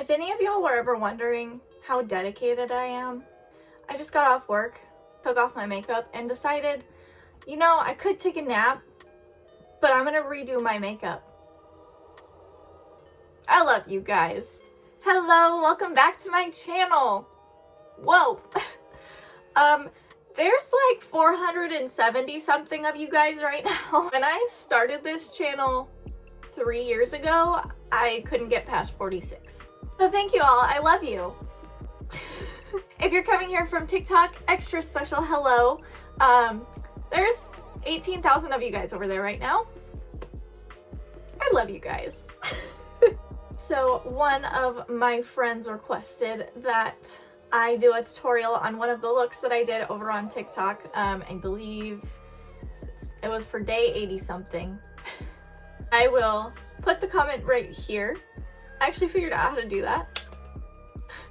If any of y'all were ever wondering how dedicated I am, I just got off work, took off my makeup, and decided, you know, I could take a nap, but I'm gonna redo my makeup. I love you guys. Hello, welcome back to my channel. Whoa. There's like 470 something of you guys right now. When I started this channel 3 years ago, I couldn't get past 46. So thank you all, I love you. If you're coming here from TikTok, extra special hello. There's 18,000 of you guys over there right now. I love you guys. So one of my friends requested that I do a tutorial on one of the looks that I did over on TikTok. I believe it was for day 80 something. I will put the comment right here. I actually figured out how to do that.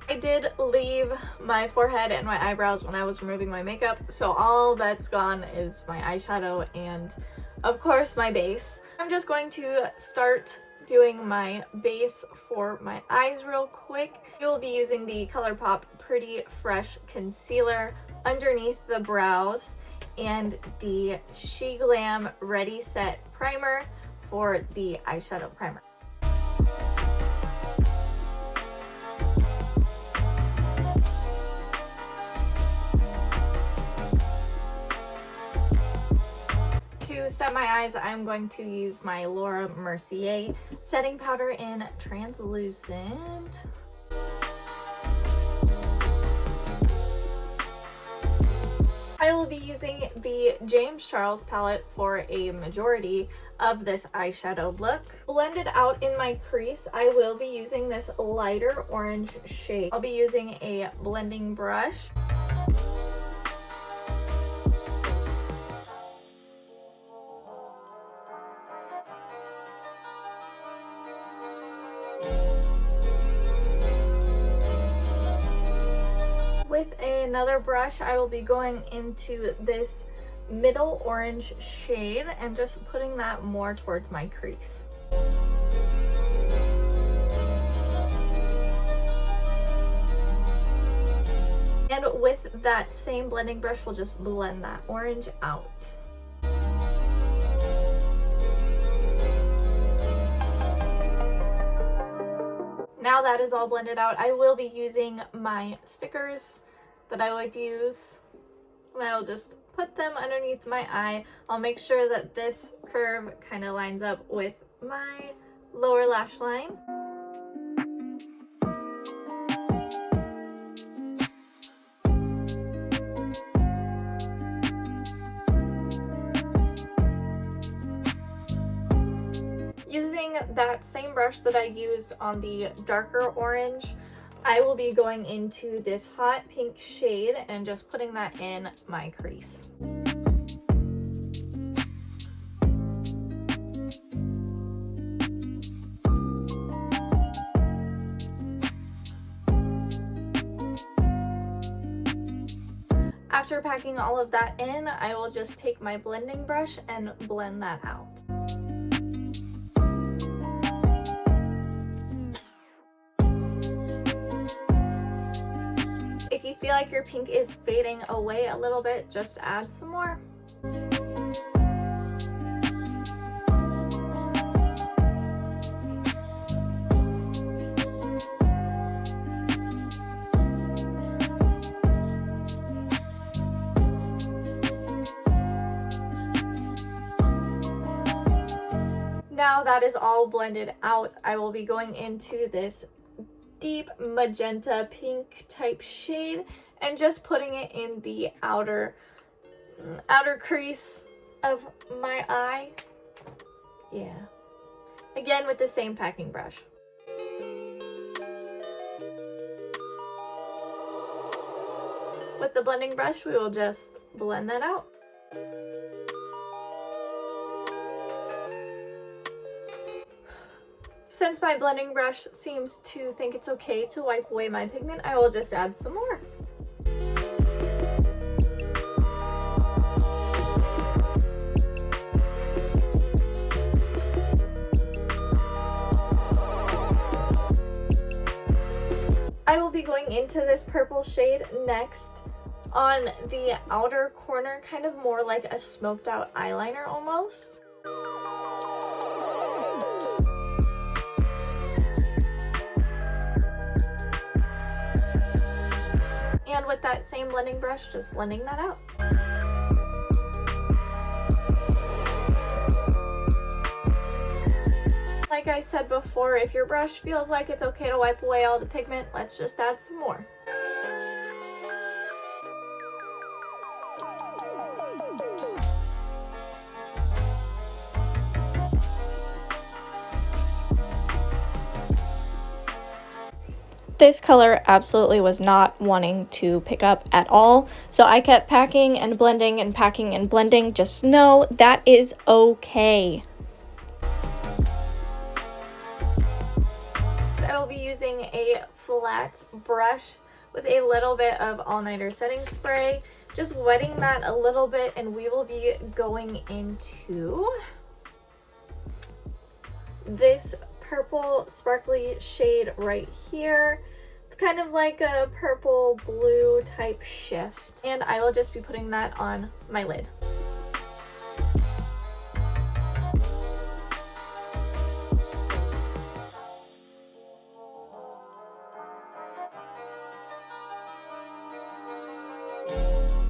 I did leave my forehead and my eyebrows when I was removing my makeup, so all that's gone is my eyeshadow and of course my base. I'm just going to start doing my base for my eyes real quick. You will be using the Colorpop Pretty Fresh Concealer underneath the brows and the SheGlam Ready Set Primer for the eyeshadow primer. To set my eyes, I'm going to use my Mercier setting powder in translucent. I will be using the James Charles palette for a majority of this eyeshadow look. Blended out in my crease, I will be using this lighter orange shade. I'll be using a blending brush. With another brush, I will be going into this middle orange shade and just putting that more towards my crease. And with that same blending brush, we'll just blend that orange out. Now that is all blended out, I will be using my stickers that I like to use, and I will just put them underneath my eye. I'll make sure that this curve kind of lines up with my lower lash line. Using that same brush that I used on the darker orange, I will be going into this hot pink shade and just putting that in my crease. After packing all of that in, I will just take my blending brush and blend that out. If you feel like your pink is fading away a little bit, just add some more. Now that is all blended out, I will be going into this deep magenta pink type shade and just putting it in the outer crease of my eye. Yeah, again with the same packing brush. With the blending brush, we will just blend that out. Since my blending brush seems to think it's okay to wipe away my pigment, I will just add some more. I will be going into this purple shade next on the outer corner, kind of more like a smoked out eyeliner almost. And with that same blending brush, just blending that out. Like I said before, if your brush feels like it's okay to wipe away all the pigment, let's just add some more. This color absolutely was not wanting to pick up at all, so I kept packing and blending and packing and blending. Just know that is okay. I will be using a flat brush with a little bit of all-nighter setting spray, just wetting that a little bit, and we will be going into this purple sparkly shade right here. It's kind of like a purple blue type shift, and I will just be putting that on my lid.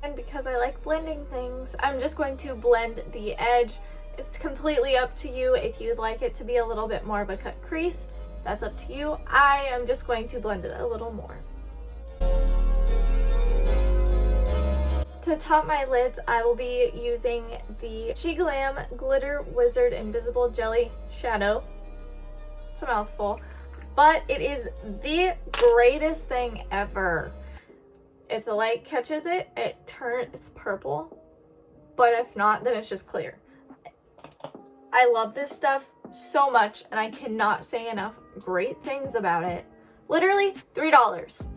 And because I like blending things, I'm just going to blend the edge. It's completely up to you. If you'd like it to be a little bit more of a cut crease, that's up to you. I am just going to blend it a little more. To top my lids, I will be using the SheGlam Glitter Wizard Invisible Jelly Shadow. It's a mouthful, but it is the greatest thing ever. If the light catches it, it turns purple, but if not, then it's just clear. I love this stuff so much, and I cannot say enough great things about it. Literally $3.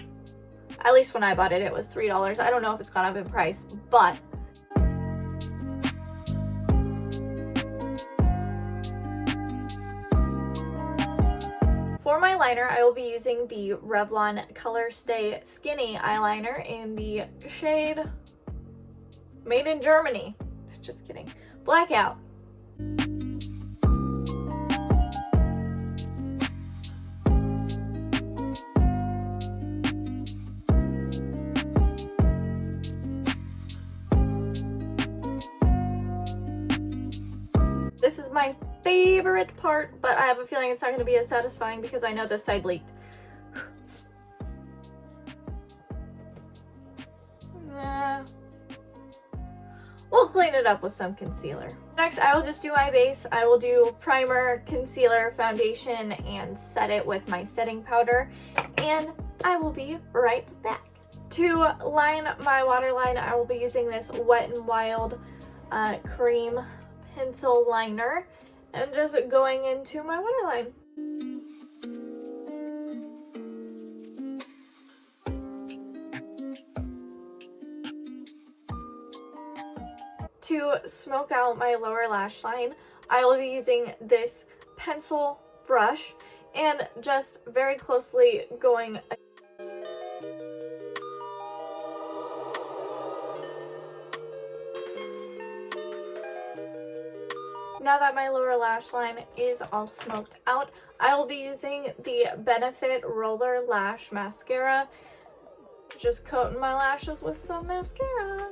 At least when I bought it, it was $3. I don't know if it's gone up in price, but for my liner, I will be using the Revlon Color Stay Skinny eyeliner in the shade Made in Germany. Just kidding. Blackout. This is my favorite part, but I have a feeling it's not going to be as satisfying because I know this side leaked. We'll clean it up with some concealer. Next, I will just do my base. I will do primer, concealer, foundation, and set it with my setting powder, and I will be right back. To line my waterline, I will be using this Wet n Wild cream pencil liner and just going into my waterline. To smoke out my lower lash line, I will be using this pencil brush and just very closely going . Now that my lower lash line is all smoked out, I will be using the Benefit Roller Lash mascara. Just coating my lashes with some mascara.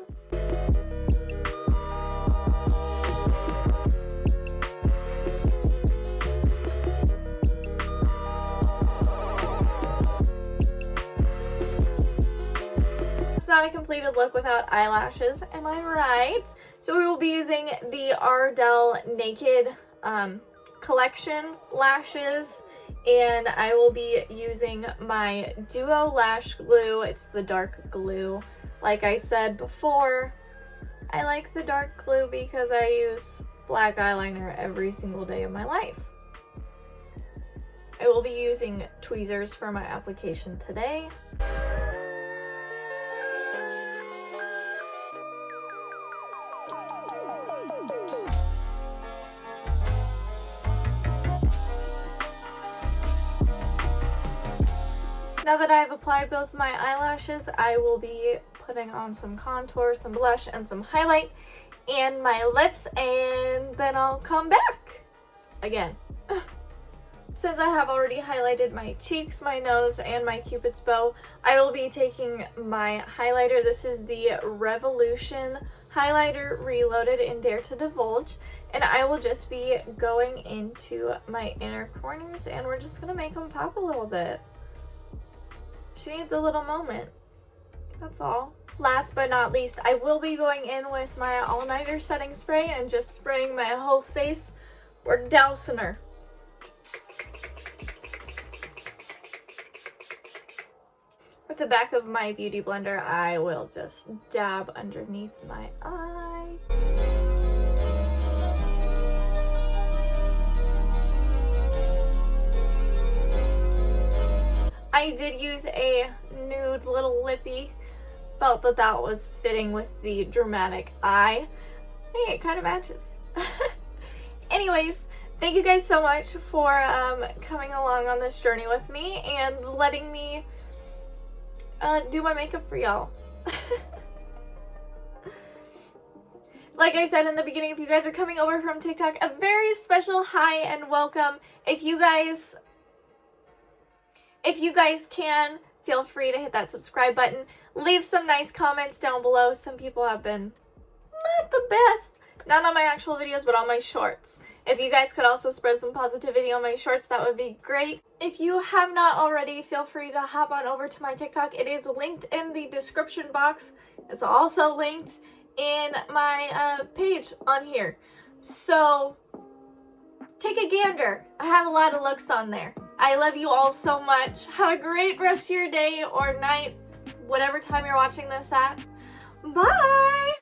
It's not a completed look without eyelashes, am I right? So we will be using the Ardell Naked collection lashes, and I will be using my Duo Lash Glue. It's the dark glue. Like I said before, I like the dark glue because I use black eyeliner every single day of my life. I will be using tweezers for my application today. Now that I've applied both my eyelashes, I will be putting on some contour, some blush, and some highlight, and my lips, and then I'll come back again. Since I have already highlighted my cheeks, my nose, and my cupid's bow, I will be taking my highlighter. This is the Revolution highlighter reloaded in Dare to Divulge, and I will just be going into my inner corners, and we're just gonna make them pop a little bit. She needs a little moment, that's all. Last but not least, I will be going in with my all-nighter setting spray and just spraying my whole face. We're dousing her. With the back of my beauty blender, I will just dab underneath my eye. I did use a nude little lippy. Felt that that was fitting with the dramatic eye. Hey, it kind of matches. Anyways, thank you guys so much for coming along on this journey with me and letting me do my makeup for y'all. Like I said in the beginning, if you guys are coming over from TikTok, a very special hi and welcome. If you guys can, feel free to hit that subscribe button. Leave some nice comments down below. Some people have been not the best. Not on my actual videos, but on my shorts. If you guys could also spread some positivity on my shorts, that would be great. If you have not already, feel free to hop on over to my TikTok. It is linked in the description box. It's also linked in my page on here. So take a gander. I have a lot of looks on there. I love you all so much. Have a great rest of your day or night, whatever time you're watching this at. Bye!